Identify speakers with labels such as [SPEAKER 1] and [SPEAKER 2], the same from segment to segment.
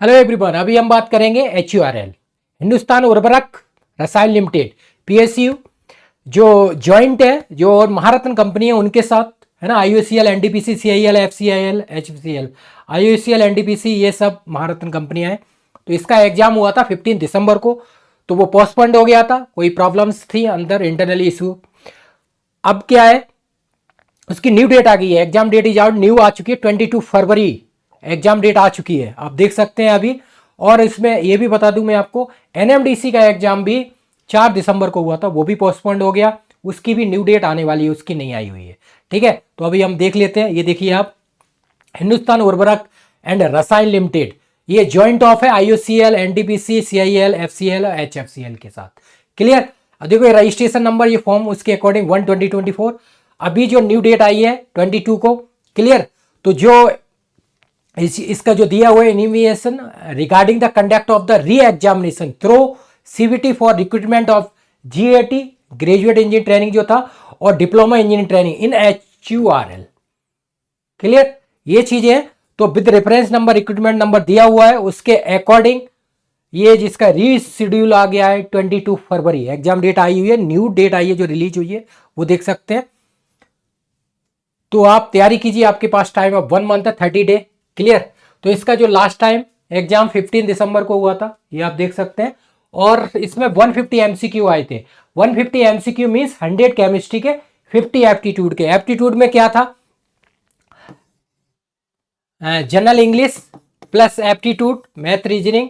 [SPEAKER 1] Hello everyone, अभी हम बात करेंगे HURL हिंदुस्तान उर्वरक रसायन लिमिटेड PSU जो जॉइंट है, जो महारत्न कंपनी है उनके साथ है ना। IOCL, NTPC, CIL, FCIL, HCL, IOCL, NTPC ये सब महारत्न कंपनियां हैं। तो इसका एग्जाम हुआ था 15 दिसंबर को, तो वो पोस्टपोन्ड हो गया था, कोई प्रॉब्लम्स थी अंदर, इंटरनली इशू। अब क्या है, उसकी न्यू डेट आ गई है, exam date is out, new आ चुकी है, 22 फरवरी एग्जाम डेट आ चुकी है, आप देख सकते हैं अभी। और इसमें ये भी बता दूं मैं आपको, NMDC का एग्जाम भी 4 दिसंबर को हुआ था, वो भी पोस्टपोन्ड हो गया, उसकी भी न्यू डेट आने वाली है, उसकी नहीं आई हुई है। ठीक है, तो अभी हम देख लेते हैं। ये देखिए आप, हिंदुस्तान उर्वरक एंड रसायन लिमिटेड, ये ज्वाइंट ऑफ है IOCL, NTPC, CIL, FCL, HFCL के साथ। क्लियर। अब देखो ये रजिस्ट्रेशन नंबर, ये फॉर्म उसके अकॉर्डिंग 1/20/24, अभी जो न्यू डेट आई है 22 को। क्लियर। तो जो इसका जो दिया हुआ है invitation regarding the conduct of the re examination through CVT for recruitment of GAT graduate engineer training जो था, और diploma engineer training in HURL। Clear, ये चीजें तो with reference number, recruitment number दिया हुआ है, उसके अकॉर्डिंग ये जिसका रीशेड्यूल आ गया है 22 फरवरी, एग्जाम डेट आई हुई है, न्यू डेट आई है जो रिलीज हुई है, वो देख सकते हैं। तो आप तैयारी कीजिए, आपके पास टाइम है 1 मंथ है, 30 डे। क्लियर। तो इसका जो लास्ट टाइम एग्जाम 15 दिसंबर को हुआ था, ये आप देख सकते हैं, और इसमें 150 MCQ आए थे। 150 MCQ मीन्स 100 केमिस्ट्री के, 50 एप्टीट्यूड के। एप्टीट्यूड में क्या था, general English plus aptitude, math, reasoning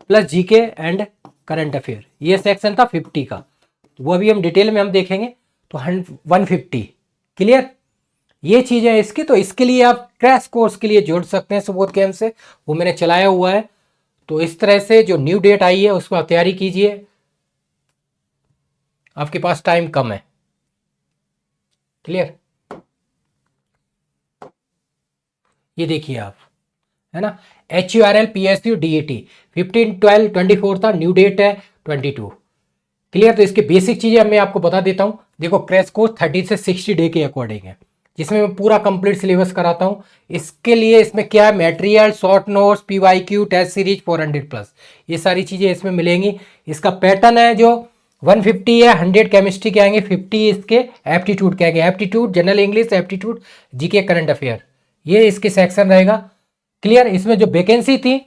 [SPEAKER 1] plus GK and current affair, ये सेक्शन था 50 का। तो वो अभी हम डिटेल में हम देखेंगे। तो 150। क्लियर, ये चीज़ है इसकी। तो इसके लिए आप क्रैश कोर्स के लिए जोड़ सकते हैं सुबोध गेम से, वो मैंने चलाया हुआ है। तो इस तरह से जो न्यू डेट आई है उसको आप तैयारी कीजिए, आपके पास टाइम कम है। क्लियर, ये देखिए आप, है ना, HURL PSU DAT 15/12/24 था, न्यू डेट है 22। क्लियर। तो इसके बेसिक चीजें मैं आपको बता देता हूं। देखो, क्रैश कोर्स 30 से 60 डे के अकॉर्डिंग है, जिसमें मैं पूरा कंप्लीट सिलेबस कराता हूं। इसके लिए इसमें क्या है, material, short notes, PYQ, test series 400+, ये सारी चीजें इसमें मिलेंगी। इसका पैटर्न है जो 150 है, 100 केमिस्ट्री के आएंगे, 50 इसके एप्टीट्यूड के आएंगे, aptitude general English, aptitude GK current affair, ये इसके सेक्शन रहेगा। क्लियर। इसमें जो वैकेंसी थी,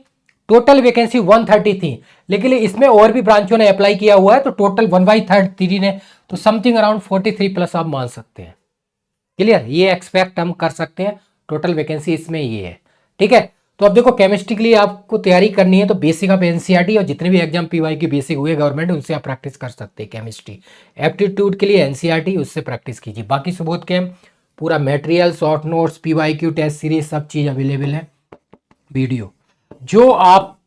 [SPEAKER 1] टोटल वैकेंसी 130 थी, लेकिन इसमें और भी ब्रांचों ने अप्लाई किया हुआ है, तो टोटल 1/3 ने, तो समथिंग अराउंड 43+ आप मान सकते हैं। क्लियर, ये एक्सपेक्ट हम कर सकते हैं, टोटल वैकेंसी इसमें ये है। ठीक है। तो अब देखो, केमिस्ट्री के लिए आपको तैयारी करनी है, तो बेसिक ऑफ NCERT और जितने भी एग्जाम PY के बेसिक हुए गवर्नमेंट, उनसे आप प्रैक्टिस कर सकते हैं केमिस्ट्री। एप्टीट्यूड के लिए NCERT, उससे प्रैक्टिस कीजिए। बाकी सुबोध के पूरा material, short notes, PYQ, test series, सब चीज़ अवेलेबल है। वीडियो जो आप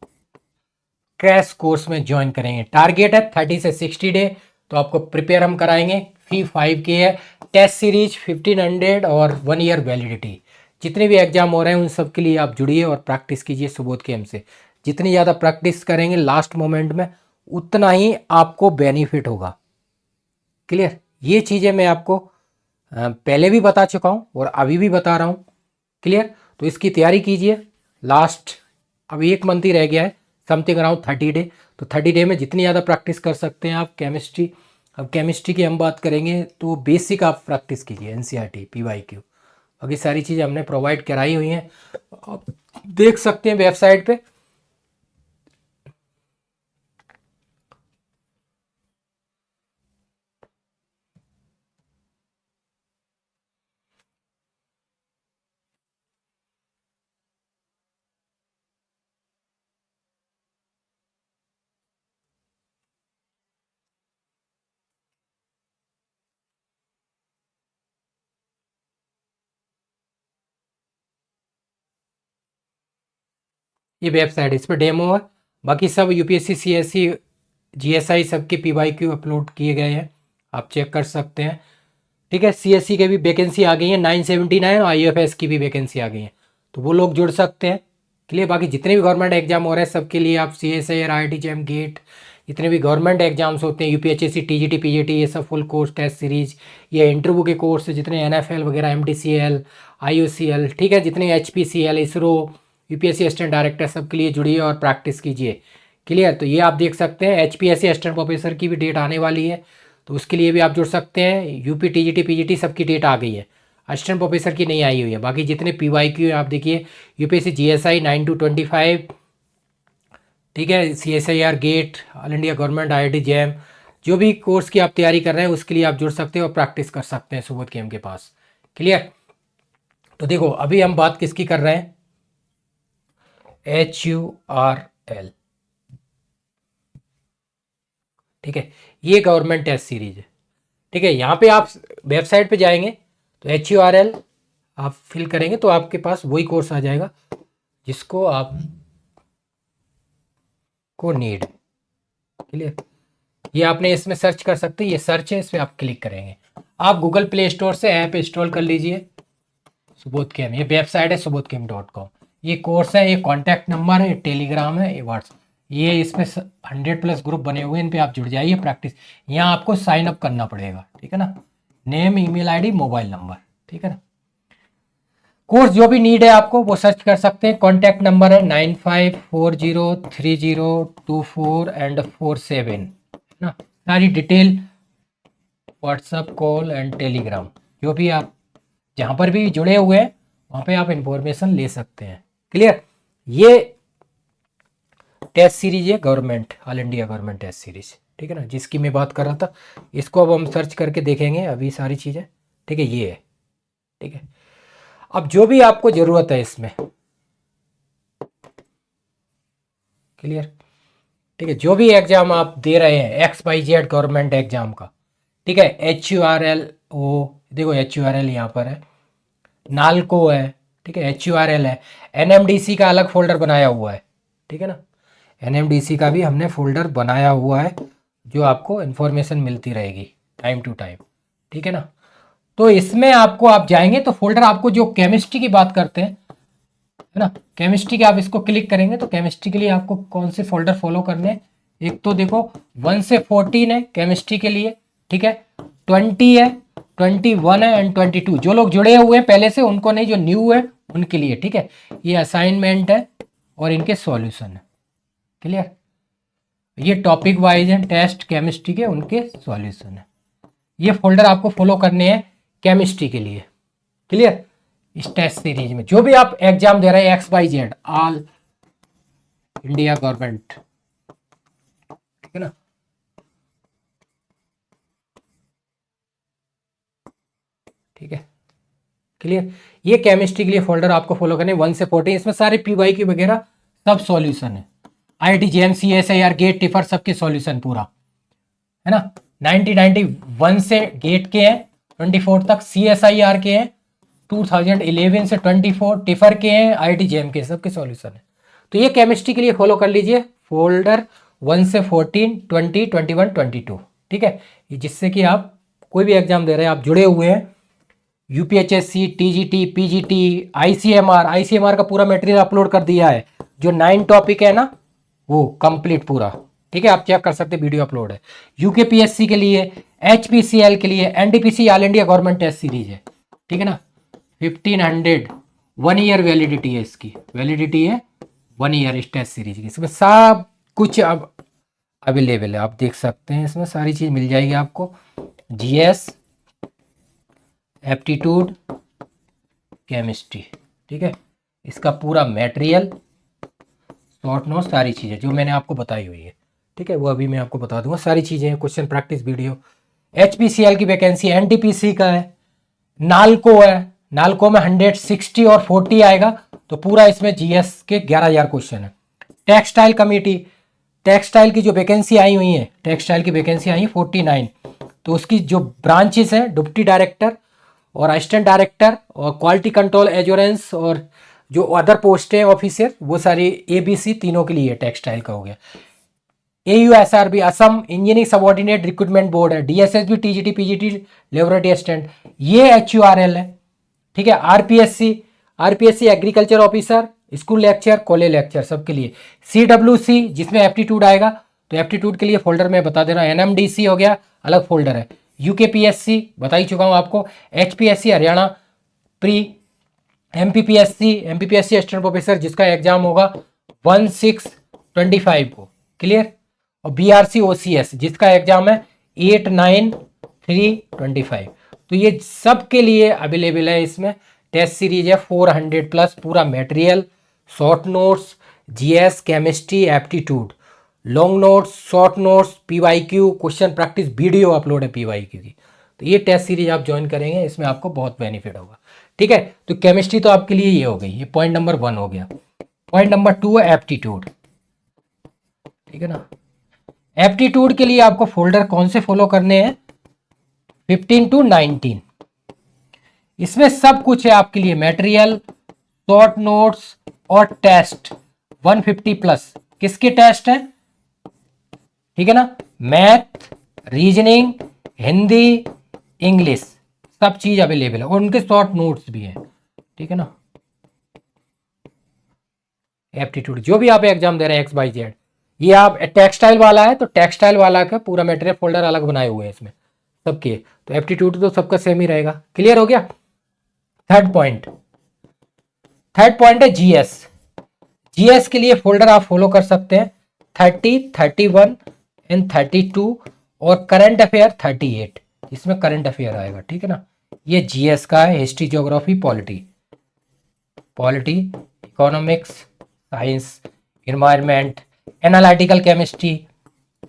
[SPEAKER 1] क्रैश कोर्स में ज्वाइन करेंगे, टारगेट है 30 से 60 डे, तो आपको प्रिपेयर हम कराएंगे। फी 5K है, टेस्ट सीरीज 1500 और 1 ईयर वैलिडिटी। जितने भी एग्जाम हो रहे हैं उन सब के लिए आप जुड़िए और प्रैक्टिस कीजिए सुबोध के हमसे। जितनी ज़्यादा प्रैक्टिस करेंगे लास्ट मोमेंट में, उतना ही आपको बेनिफिट होगा। क्लियर, ये चीज़ें मैं आपको पहले भी बता चुका हूँ और अभी भी बता रहा हूँ। क्लियर। तो इसकी तैयारी कीजिए। लास्ट अब 1 मंथ ही रह गया है, समथिंग अराउंड 30 डे। तो 30 डे में जितनी ज़्यादा प्रैक्टिस कर सकते हैं आप केमिस्ट्री। अब केमिस्ट्री की हम बात करेंगे, तो बेसिक आप प्रैक्टिस कीजिए, NCERT, PYQ, बाकी सारी चीज़ें हमने प्रोवाइड कराई हुई हैं, आप देख सकते हैं वेबसाइट पे। ये वेबसाइट, इस पर डेमो है। बाकी सब UPSC, CSC, GSI सबके PYQ अपलोड किए गए हैं, आप चेक कर सकते हैं। ठीक है। CSC के भी वैकेंसी आ गई है 979, और IFS की भी वैकेंसी आ गई है, तो वो लोग जुड़ सकते हैं। क्लियर। बाकी जितने भी गवर्नमेंट एग्जाम हो रहे हैं सबके लिए आप CSI, IIT JAM, गेट, जितने भी गवर्नमेंट एग्जाम्स होते हैं, UPHSC, TGT, PGT, ये सब फुल कोर्स, टेस्ट सीरीज, ये इंटरव्यू के कोर्स जितने NFL वगैरह, MDCL, IOCL, ठीक है, जितने HPCL, ISRO, UPSC assistant director सबके लिए जुड़िए और प्रैक्टिस कीजिए। क्लियर। तो ये आप देख सकते हैं एचपीएससी असिस्टेंट प्रोफेसर की भी डेट आने वाली है, तो उसके लिए भी आप जुड़ सकते हैं। यूपी टीजीटी पीजीटी सबकी डेट आ गई है, असिस्टेंट प्रोफेसर की नहीं आई हुई है। बाकी जितने पीवाईक्यू हैं आप देखिए, यूपीएससी जीएसआई 9 to 25, ठीक है, CSIR GATE, all India government, IIT JAM, जो भी कोर्स की आप तैयारी कर रहे हैं उसके लिए आप जुड़ सकते हैं और प्रैक्टिस कर सकते हैं सुबोध केम के पास। क्लियर। तो देखो अभी हम बात किसकी कर रहे हैं, HURL, ठीक है, ये गवर्नमेंट टेस्ट सीरीज है। ठीक है, यहाँ पे आप वेबसाइट पे जाएंगे तो HURL आप फिल करेंगे तो आपके पास वही कोर्स आ जाएगा जिसको आप को नीड। क्लियर। ये आपने इसमें सर्च कर सकते हैं, ये सर्च है, इस पर आप क्लिक करेंगे। आप गूगल प्ले स्टोर से ऐप इंस्टॉल कर लीजिए सुबोध केम। ये वेबसाइट है suboधkem.com। ये कोर्स है, ये कॉन्टैक्ट नंबर है, ये टेलीग्राम है, ये व्हाट्सएप, ये इसमें 100+ ग्रुप बने हुए हैं, इन पे आप जुड़ जाइए। प्रैक्टिस यहाँ आपको साइन अप करना पड़ेगा, ठीक है ना, name, email ID, mobile number, ठीक है ना। कोर्स जो भी नीड है आपको वो सर्च कर सकते हैं। कॉन्टैक्ट नंबर है 95403024 एंड 47 ना। सारी detail WhatsApp, call and Telegram, जो भी आप जहाँ पर भी जुड़े हुए हैं वहाँ पे आप इंफॉर्मेशन ले सकते हैं। क्लियर। ये टेस्ट सीरीज है government, all India government test series, ठीक है ना, जिसकी मैं बात कर रहा था। इसको अब हम सर्च करके देखेंगे अभी सारी चीज़ें, ठीक है, ये है, ठीक है। अब जो भी आपको ज़रूरत है इसमें, क्लियर, ठीक है, जो भी एग्जाम आप दे रहे हैं XYZ गवर्नमेंट एग्जाम का, ठीक है, HURL, वो देखो HURL यहाँ पर है, नालको है, ठीक है, HURL है, NMDC का अलग फोल्डर बनाया हुआ है, ठीक है ना, NMDC का भी हमने फोल्डर बनाया हुआ है जो आपको इन्फॉर्मेशन मिलती रहेगी टाइम टू टाइम, ठीक है ना। तो इसमें आपको आप जाएंगे तो फोल्डर आपको जो केमिस्ट्री की बात करते हैं, है ना, केमिस्ट्री के आप इसको क्लिक करेंगे तो केमिस्ट्री के लिए आपको कौन से फोल्डर फॉलो करने हैं। एक तो देखो 1 से 14 है केमिस्ट्री के लिए, ठीक है, 20 है, 21 है एंड 22। जो लोग जुड़े हुए हैं पहले से उनको नहीं, जो न्यू है उनके लिए, ठीक है। ये असाइनमेंट है और इनके सॉल्यूशन है। क्लियर। ये टॉपिक वाइज है, टेस्ट केमिस्ट्री के उनके सॉल्यूशन है। ये फोल्डर आपको फॉलो करने हैं केमिस्ट्री के लिए। क्लियर। इस टेस्ट सीरीज में जो भी आप एग्जाम दे रहे हैं XYZ ऑल इंडिया गवर्नमेंट, ठीक है ना, ठीक है, क्लियर। ये केमिस्ट्री के लिए फोल्डर आपको फॉलो करने 1 से 14, इसमें सारे PY की वगैरह सब सॉल्यूशन है। IIT JM CSIR GATE TIFR सबके सॉल्यूशन पूरा है ना। 1991 से गेट के हैं 24 तक, CSIR के हैं 2011 से 24, टिफर के हैं, IIT JM के सबके सॉल्यूशन है। तो ये केमिस्ट्री के लिए फॉलो कर लीजिए फोल्डर 1 से 14, 20, 21, 22, ठीक है। ये जिससे कि आप कोई भी एग्जाम दे रहे हैं, आप जुड़े हुए हैं, UPHSC, TGT, PGT, ICMR का पूरा मटेरियल अपलोड कर दिया है। जो 9 टॉपिक है ना वो कंप्लीट पूरा, ठीक है, आप चेक कर सकते हैं, वीडियो अपलोड है। UKPSC के लिए, HPCL के लिए, NDPC all India government test series है, ठीक है ना, 1500 1 ईयर वैलिडिटी है, इसकी वैलिडिटी है 1 ईयर इस टेस्ट सीरीज की। इसमें सब कुछ अब अवेलेबल है, आप देख सकते हैं, इसमें सारी चीज़ मिल जाएगी आपको। GS, एप्टीट्यूड, केमिस्ट्री, ठीक है, इसका पूरा मटेरियल, शॉर्ट नोट, सारी चीज़ें जो मैंने आपको बताई हुई है, ठीक है, वो अभी मैं आपको बता दूंगा सारी चीज़ें। क्वेश्चन प्रैक्टिस वीडियो, HPCL की वैकेंसी, NTPC का है, नालको है, नालको में 160 और 40 आएगा, तो पूरा इसमें GS के 11,000 क्वेश्चन है। टेक्सटाइल कमेटी, टेक्सटाइल की जो वैकेंसी आई हुई है, टेक्सटाइल की वैकेंसी आई है 49, तो उसकी जो ब्रांचेस हैं, डिप्टी डायरेक्टर और असिस्टेंट डायरेक्टर और क्वालिटी कंट्रोल एश्योरेंस और जो अदर पोस्ट है ऑफिसर, वो सारी ABC तीनों के लिए टेक्सटाइल का हो गया। AUSRB Assam engineering subordinate recruitment board है, DSSB, TGT, PGT laboratory assistant, ये HURL है, ठीक है। RPSC agriculture officer, school lecture, college lecture सबके लिए। CWC जिसमें एप्टीट्यूड आएगा, तो एप्टीट्यूड के लिए फोल्डर में बता दे रहा हूँ, NMDC हो गया अलग फोल्डर है। UKPSC बता ही चुका हूँ आपको, HPSC Haryana pre MPPSC assistant professor जिसका एग्जाम होगा 1/6/25 को, क्लियर। और बीआरसी ओसीएस जिसका एग्जाम है 8/9/3/25। तो ये सब के लिए अवेलेबल है। इसमें टेस्ट सीरीज है 400+ पूरा material, short notes, GS, chemistry, aptitude, long notes, short notes, PYQ, question practice video upload है पीवाईक्यू की। तो ये टेस्ट सीरीज आप ज्वाइन करेंगे, इसमें आपको बहुत बेनिफिट होगा, ठीक है। तो केमिस्ट्री तो आपके लिए ये हो गई, ये पॉइंट नंबर 1 हो गया। पॉइंट नंबर 2 है एप्टीट्यूड, ठीक है ना। एप्टीट्यूड के लिए आपको फोल्डर कौन से फॉलो करने हैं, 15 to 19। इसमें सब कुछ है आपके लिए, मटेरियल, शॉर्ट नोट्स और टेस्ट 150+। किसके टेस्ट है, ठीक है ना, मैथ, रीजनिंग, हिंदी, इंग्लिश, सब चीज अवेलेबल है और उनके शॉर्ट नोट्स भी हैं, ठीक है ना। एप्टीट्यूड जो भी आप एग्जाम दे रहे हैं XYZ, ये आप टेक्सटाइल वाला है तो टेक्सटाइल वाला का पूरा मटेरियल फोल्डर अलग बनाए हुए हैं इसमें सबके। तो एप्टीट्यूड तो सबका सेम ही रहेगा, क्लियर हो गया। थर्ड पॉइंट है जीएस। जीएस के लिए फोल्डर आप फॉलो कर सकते हैं 30, 31 एंड 32 और करंट अफेयर 38। इसमें करंट अफेयर आएगा, ठीक है ना। ये जीएस का है, history, geography, polity, economics, science, environment, analytical chemistry,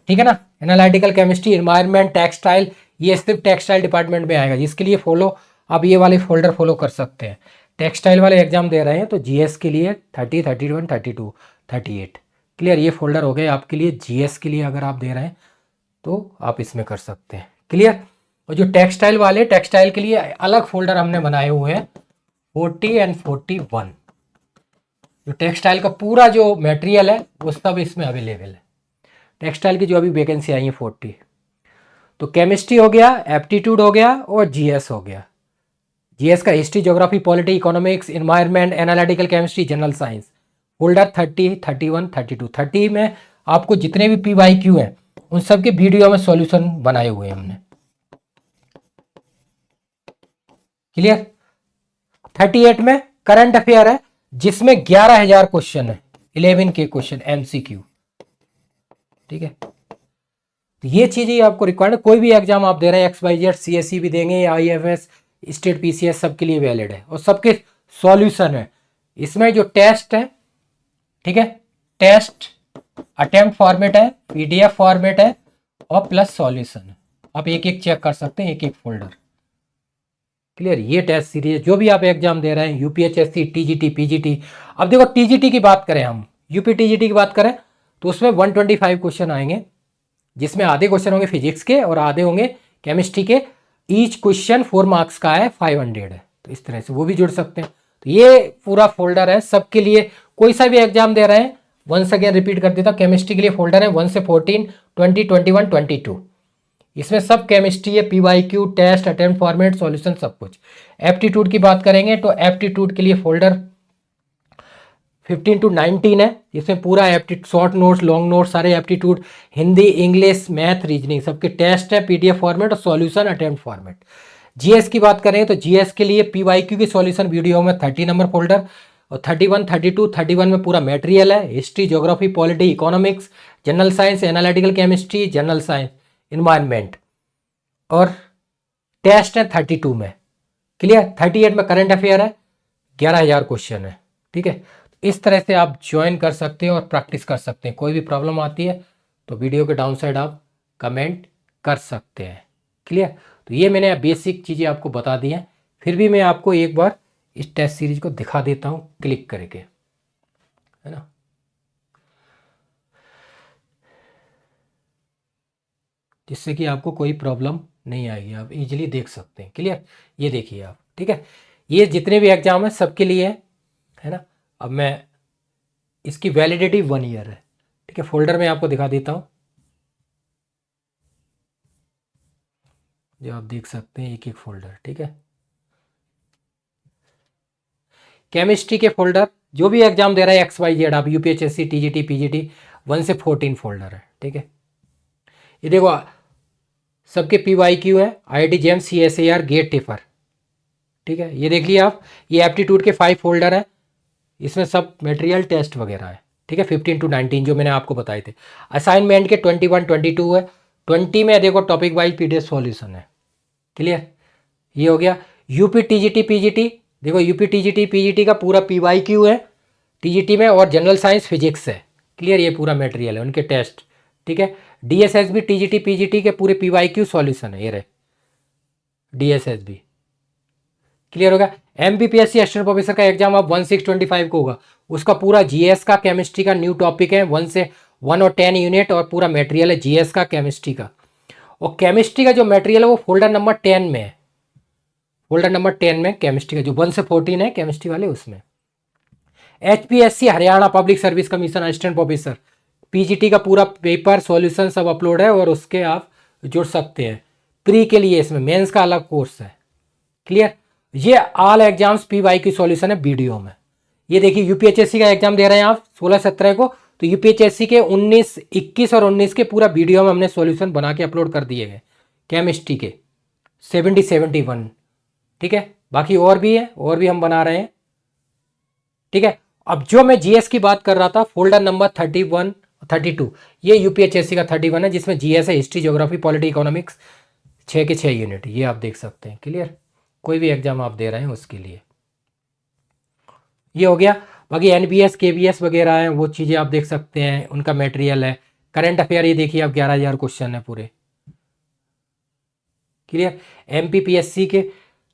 [SPEAKER 1] ठीक है ना। एनालिटिकल केमिस्ट्री, एनवायरनमेंट, टेक्सटाइल, ये सिर्फ टेक्सटाइल डिपार्टमेंट में आएगा, जिसके लिए फॉलो आप ये वाले फोल्डर फॉलो कर सकते हैं। टेक्सटाइल वाले एग्जाम दे रहे हैं तो जीएस के लिए 30, 31, 32, 38, क्लियर। ये फोल्डर हो गए आपके लिए जीएस के लिए, अगर आप दे रहे हैं तो आप इसमें कर सकते हैं, क्लियर। और जो टेक्सटाइल वाले, टेक्सटाइल के लिए अलग फोल्डर हमने बनाए हुए हैं 40 एंड 41। जो टेक्सटाइल का पूरा जो मटेरियल है वो सब इसमें अवेलेबल है। टेक्सटाइल की जो अभी वैकेंसी आई है 40। तो केमिस्ट्री हो गया, एप्टीट्यूड हो गया और जीएस हो गया। जीएस का history, geography, polity, economics, environment, analytical chemistry, general science, folder 30, 31, 32। 30 में आपको जितने भी पीवाईक्यू हैं उन सब के वीडियो में सॉल्यूशन बनाए हुए हैं हमने, क्लियर। 38 में करंट अफेयर है जिसमें 11,000 क्वेश्चन है, 11 के क्वेश्चन एमसीक्यू, ठीक है। तो ये चीजें आपको रिक्वायर्ड, कोई भी एग्जाम आप दे रहे हैं XYZ, CSE भी देंगे या IFS, स्टेट PCS, सबके लिए वैलिड है और सबके सॉल्यूशन है। इसमें जो टेस्ट है, ठीक है, टेस्ट अटेम्प्ट फॉर्मेट है, PDF फॉर्मेट है और प्लस सॉल्यूशन है। आप एक एक चेक कर सकते हैं, एक एक फोल्डर, क्लियर। ये टेस्ट सीरीज जो भी आप एग्जाम दे रहे हैं, UPHSC, TGT, PGT। अब देखो TGT की बात करें, हम UP TGT की बात करें तो उसमें 125 क्वेश्चन आएंगे, जिसमें आधे क्वेश्चन होंगे फिजिक्स के और आधे होंगे केमिस्ट्री के। ईच क्वेश्चन 4 मार्क्स का है, 500 है, तो इस तरह से वो भी जुड़ सकते हैं। तो ये पूरा फोल्डर है सबके लिए, कोई सा भी एग्जाम दे रहे हैं। वंस अगेन रिपीट कर देता हूं, केमिस्ट्री के लिए फोल्डर है 1 से 14, 20, 21, 22। इसमें सब केमिस्ट्री है, PYQ, test, attempt format, solution, सब कुछ। एप्टीट्यूड की बात करेंगे तो एप्टीट्यूड के लिए फोल्डर 15 to 19 है, इसमें पूरा aptitude, short notes, long notes, सारे aptitude, Hindi, English, math, reasoning, सबके टेस्ट है, PDF फॉर्मेट और सॉल्यूशन अटेम्प्ट फॉर्मेट। जीएस की बात करें तो जीएस के लिए पीवाईक्यू की सॉल्यूशन वीडियो में 30 नंबर फोल्डर और 31, 32, 31 में पूरा मटेरियल है, history, geography, polity, economics, general science, analytical chemistry, general science, environment और टेस्ट है 32 में, क्लियर। 38 में करंट अफेयर है, 11,000 क्वेश्चन है, ठीक है। इस तरह से आप ज्वाइन कर सकते हैं और प्रैक्टिस कर सकते हैं। कोई भी प्रॉब्लम आती है तो वीडियो के डाउन साइड आप कमेंट कर सकते हैं, क्लियर। तो ये मैंने बेसिक चीज़ें आपको बता दी हैं, फिर भी मैं आपको एक बार इस टेस्ट सीरीज को दिखा देता हूँ क्लिक करके, है ना। जिससे कि आपको कोई प्रॉब्लम नहीं आएगी, आप इजीली देख सकते हैं, क्लियर। ये देखिए आप, ठीक है। ये जितने भी एग्जाम है सबके लिए है ना। अब मैं इसकी वैलिडिटी 1 ईयर है, ठीक है। फोल्डर में आपको दिखा देता हूँ, जो आप देख सकते हैं एक एक फोल्डर, ठीक है। केमिस्ट्री के फोल्डर जो भी एग्जाम दे रहा है XYZ, आप UPHSC, TGT, PGT 1 से 14 फोल्डर है, ठीक है। ये देखो सबके PYQ है, IIT JAM, CSIR, GATE TIFR, ठीक है, ये देख लिए आप, ये एप्टीट्यूड के 5 फोल्डर हैं, इसमें सब मटेरियल टेस्ट वगैरह है। ठीक है, 15 to 19 जो मैंने आपको बताए थे। असाइनमेंट के 21 22 है, 20 में देखो टॉपिक वाइज पीडीएफ सॉल्यूशन है। क्लियर, ये हो गया। यूपी टीजीटी पीजीटी, देखो यूपी टीजीटी पीजीटी का पूरा पीवाईक्यू है टीजीटी में, और जनरल साइंस फिजिक्स है। क्लियर, ये पूरा मटेरियल है उनके टेस्ट। ठीक है, डीएसएसबी टीजीटी पीजीटी के पूरे पीवाईक्यू सॉल्यूशन है, ये रहे डीएसएसबी। क्लियर होगा। एमपीपीएससी असिस्टेंट प्रोफेसर का एग्जाम अब 1625 को होगा, उसका पूरा जीएस का केमिस्ट्री का न्यू टॉपिक है, 1 और 10 यूनिट, और पूरा मटेरियल है जीएस का केमिस्ट्री का। और केमिस्ट्री का जो मटेरियल है वो फोल्डर नंबर 10 में है, फोल्डर नंबर 10 में केमिस्ट्री का जो 1 से 14 है केमिस्ट्री वाले, उसमें। HPSC Haryana public service commission assistant professor PGT का पूरा पेपर सॉल्यूशन सब अपलोड है, और उसके आप जुड़ सकते हैं प्री के लिए, इसमें मेंस का अलग कोर्स है। क्लियर, ये ऑल एग्जाम्स पीवाई की सॉल्यूशन है वीडियो में। ये देखिए यूपीएचएससी का एग्जाम दे रहे हैं आप 16-17 को, तो यूपीएचएससी के 19, 21 और 19 के पूरा वीडियो में हमने सॉल्यूशन बना के अपलोड कर दिए गए केमिस्ट्री के 71। ठीक है, बाकी और भी है, और भी हम बना रहे हैं। ठीक है, अब जो मैं जीएस की बात कर रहा था, फोल्डर नंबर 31 32, ये यूपीएचएससी का 31 है, जिसमें जीएस है, हिस्ट्री, ज्योग्राफी, पॉलिटी, इकोनॉमिक्स, 6 के 6 यूनिट, ये आप देख सकते हैं। क्लियर, कोई भी एग्जाम आप दे रहे हैं उसके लिए ये हो गया। बाकी एनबीएस केबीएस वगैरह हैं, वो चीज़ें आप देख सकते हैं, उनका मटेरियल है। करंट अफेयर ये देखिए आप 11,000 क्वेश्चन है पूरे। क्लियर, एमपीपीएससी के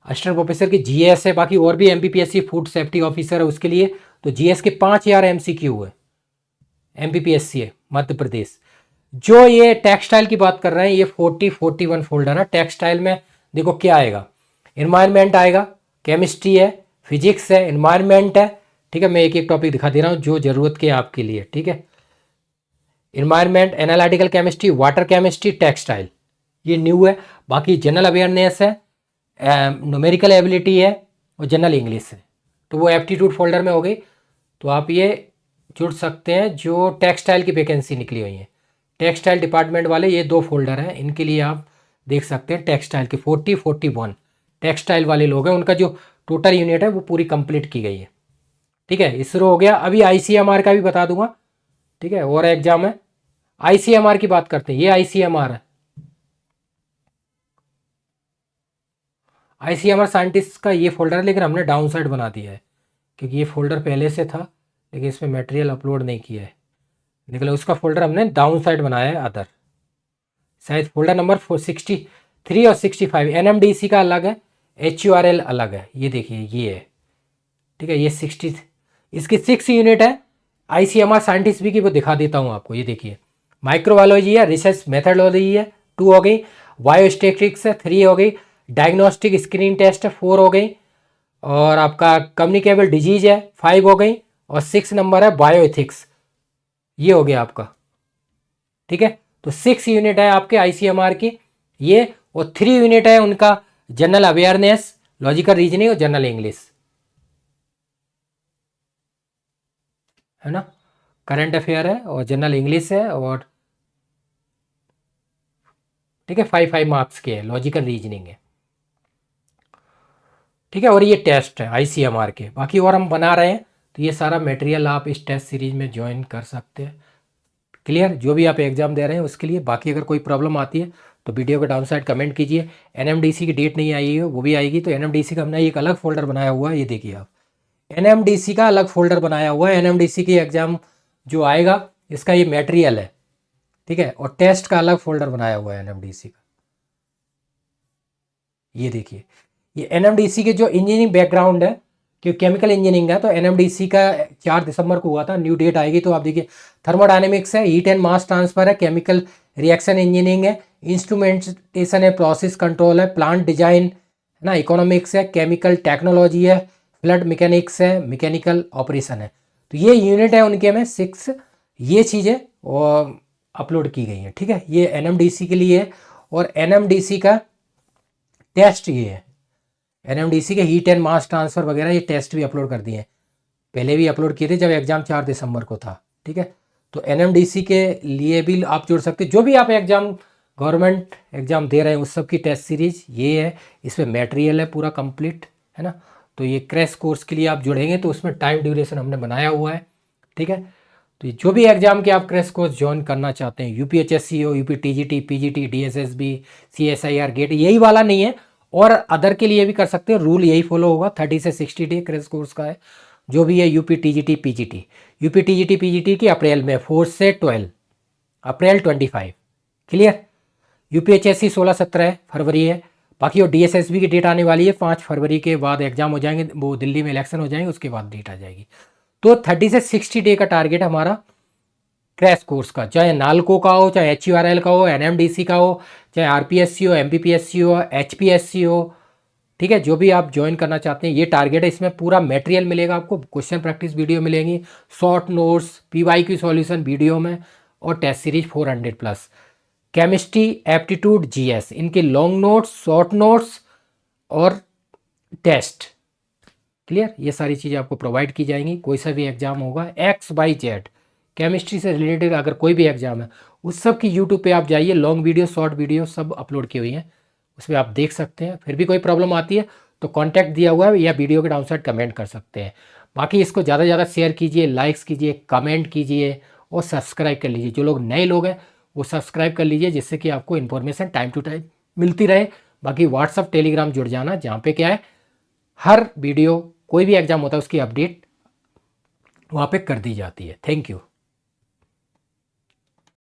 [SPEAKER 1] असिस्टेंट प्रोफेसर की जीएस है, बाकी और भी एमपीपीएससी फूड सेफ्टी ऑफिसर है उसके लिए, तो जीएस के 5,000 एमसीक्यू है, एमपीपीएससी है मध्य प्रदेश। जो ये टेक्सटाइल की बात कर रहे हैं, ये 41 फोल्डर है। टेक्सटाइल में देखो क्या आएगा, इन्वायरमेंट आएगा, केमिस्ट्री है, फिजिक्स है, इन्वायरमेंट है। ठीक है, मैं एक एक टॉपिक दिखा दे रहा हूँ जो ज़रूरत के आपके लिए। ठीक है, environment, analytical chemistry, water chemistry, textile, ये न्यू है। बाकी जनरल अवेयरनेस है, न्यूमेरिकल एबिलिटी है, और जनरल इंग्लिश है, तो वो एप्टीट्यूड फोल्डर में हो गई। तो आप ये जुड़ सकते हैं जो टेक्सटाइल की वैकेंसी निकली हुई है, टेक्सटाइल डिपार्टमेंट वाले, ये 2 फोल्डर हैं, इनके लिए आप देख सकते हैं। टेक्सटाइल के 41 टेक्सटाइल वाले लोग हैं, उनका जो टोटल यूनिट है वो पूरी कंप्लीट की गई है। ठीक है, इसरो हो गया। अभी आईसीएमआर का भी बता दूंगा। ठीक है, और एग्जाम है, आईसीएमआर की बात करते हैं। ये आईसीएमआर है, आईसीएमआर साइंटिस्ट का ये फोल्डर है, लेकिन हमने डाउन साइड बना दिया है क्योंकि ये फोल्डर पहले से था, लेकिन इसमें मटेरियल अपलोड नहीं किया है, लेकिन उसका फोल्डर हमने डाउन साइड बनाया है अदर। शायद फोल्डर नंबर 63 और 65। एनएमडीसी का अलग है, HURL अलग है, ये देखिए ये है। ठीक है, ये 60, इसकी 6 यूनिट है। आईसीएमआर साइंटिस्ट भी की वो दिखा देता हूँ आपको, ये देखिए माइक्रोबायोलॉजी है, रिसर्च मेथडोलॉजी है 2 हो गई, बायोस्टेटिक्स है 3 हो गई, डायग्नोस्टिक स्क्रीनिंग टेस्ट है 4 हो गई, और आपका कम्युनिकेबल डिजीज है 5 हो गई, और 6 नंबर है बायोएथिक्स, ये हो गया आपका। ठीक है, तो 6 यूनिट है आपके आईसीएमआर की ये, और 3 यूनिट है उनका जनरल अवेयरनेस, लॉजिकल रीजनिंग और जनरल इंग्लिश, है ना। करंट अफेयर है और जनरल इंग्लिश है, और ठीक है 5 मार्क्स के है, लॉजिकल रीजनिंग है। ठीक है, और ये टेस्ट है आईसीएमआर के, बाकी और हम बना रहे हैं, तो ये सारा मटेरियल आप इस टेस्ट सीरीज में ज्वाइन कर सकते हैं। क्लियर, जो भी आप एग्जाम दे रहे हैं उसके लिए। बाकी अगर कोई प्रॉब्लम आती है तो वीडियो के डाउन साइड कमेंट कीजिए। एनएमडीसी की डेट नहीं आई है, वो भी आएगी, तो एनएमडीसी का हमने एक अलग फोल्डर बनाया हुआ है, ये देखिए आप, एनएमडीसी का अलग फोल्डर बनाया हुआ है। एनएमडीसी की एग्जाम जो आएगा इसका ये मटेरियल है। ठीक है, और टेस्ट का अलग फोल्डर बनाया हुआ है एनएमडीसी का, ये देखिए। ये एनएमडीसी के जो इंजीनियरिंग बैकग्राउंड है, कि केमिकल इंजीनियरिंग है, तो एनएमडीसी का 4 दिसंबर को हुआ था, न्यू डेट आएगी, तो आप देखिए थर्मोडायनेमिक्स है, हीट एंड मास ट्रांसफर है, केमिकल रिएक्शन इंजीनियरिंग है, इंस्ट्रूमेंटेशन है, प्रोसेस कंट्रोल है, प्लांट डिजाइन है ना, इकोनॉमिक्स है, केमिकल टेक्नोलॉजी है, फ्लड मैकेनिक्स है, मैकेनिकल ऑपरेशन है। तो ये यूनिट है उनके में 6, ये चीज़ें और अपलोड की गई हैं। ठीक है, ये एनएमडीसी के लिए है, और एनएमडीसी का टेस्ट ये है, एनएमडीसी के हीट एंड मास ट्रांसफर वगैरह ये टेस्ट भी अपलोड कर दिए हैं, पहले भी अपलोड किए थे जब एग्जाम 4 दिसंबर को था। ठीक है, तो एनएमडीसी के लिए भी आप जुड़ सकते हैं, जो भी आप एग्जाम गवर्नमेंट एग्जाम दे रहे हैं उस सब की टेस्ट सीरीज ये है, इसमें मटेरियल है पूरा कंप्लीट, है ना। तो ये क्रैश कोर्स के लिए आप जुड़ेंगे तो उसमें टाइम ड्यूरेशन हमने बनाया हुआ है, ठीक है। तो ये जो भी एग्जाम के आप क्रैश कोर्स ज्वाइन करना चाहते हैं, यूपीएचएससी हो, UP TGT, PGT, DSSB, CSIR GATE, यही वाला नहीं है, और अदर के लिए भी कर सकते हैं। रूल यही फॉलो होगा, 30 से 60 डे क्रैश कोर्स का है जो भी है। UP TGT PGT, UP TGT PGT की अप्रैल में 4 से 12 अप्रैल 25, क्लियर। यूपीएचएससी 16-17 फरवरी है। बाकी वो डीएसएसबी की डेट आने वाली है 5 फरवरी के बाद एग्जाम हो जाएंगे, वो दिल्ली में इलेक्शन हो जाएंगे, उसके बाद डेट आ जाएगी। तो 30 से 60 डे का टारगेट हमारा क्रैश कोर्स का, चाहे नालको का हो, चाहे एचयूआरएल का हो, एनएमडीसी का हो, चाहे आरपीएससी हो, एमपीपीएससी हो, एचपीएससी हो, ठीक है। जो भी आप ज्वाइन करना चाहते हैं ये टारगेट है। इसमें पूरा मटेरियल मिलेगा आपको, क्वेश्चन प्रैक्टिस वीडियो मिलेंगी, short notes, PYQ solution video में, और test series 400+, chemistry, aptitude, GS, इनके लॉन्ग नोट्स, शॉर्ट नोट्स और टेस्ट, क्लियर। ये सारी चीज़ें आपको प्रोवाइड की जाएंगी। कोई सा भी एग्जाम होगा XYZ केमिस्ट्री से रिलेटेड, अगर कोई भी एग्जाम है उस सब की यूट्यूब पे आप जाइए, लॉन्ग वीडियो, शॉर्ट वीडियो सब अपलोड की हुई हैं, उसमें आप देख सकते हैं। फिर भी कोई प्रॉब्लम आती है तो कॉन्टैक्ट दिया हुआ है, या वीडियो के डाउन साइड कमेंट कर सकते हैं। बाकी इसको ज़्यादा से ज़्यादा शेयर कीजिए, लाइक्स कीजिए, कमेंट कीजिए, और सब्सक्राइब कर लीजिए। जो लोग नए लोग हैं वो सब्सक्राइब कर लीजिए, जिससे कि आपको इन्फॉर्मेशन टाइम टू टाइम मिलती रहे। बाकी व्हाट्सअप, टेलीग्राम जुड़ जाना, जहाँ पे क्या है हर वीडियो कोई भी एग्जाम होता है उसकी अपडेट वहाँ पे कर दी जाती है। Thank you.